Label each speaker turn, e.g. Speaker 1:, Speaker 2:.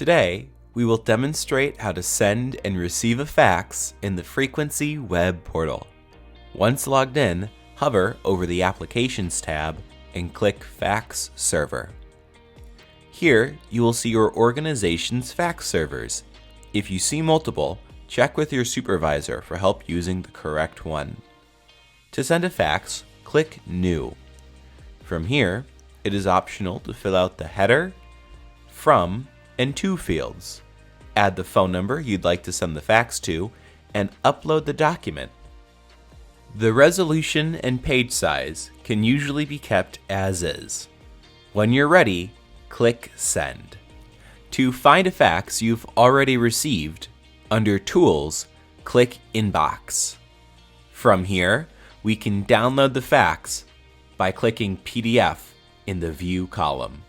Speaker 1: Today, we will demonstrate how to send and receive a fax in the Frequency web portal. Once logged in, hover over the Applications tab and click Fax Server. Here, you will see your organization's fax servers. If you see multiple, check with your supervisor for help using the correct one. To send a fax, click New. From here, it is optional to fill out the header, from, and to fields. Add the phone number you'd like to send the fax to, and upload the document. The resolution and page size can usually be kept as is. When you're ready, click Send. To find a fax you've already received, under Tools, click Inbox. From here, we can download the fax by clicking PDF in the View column.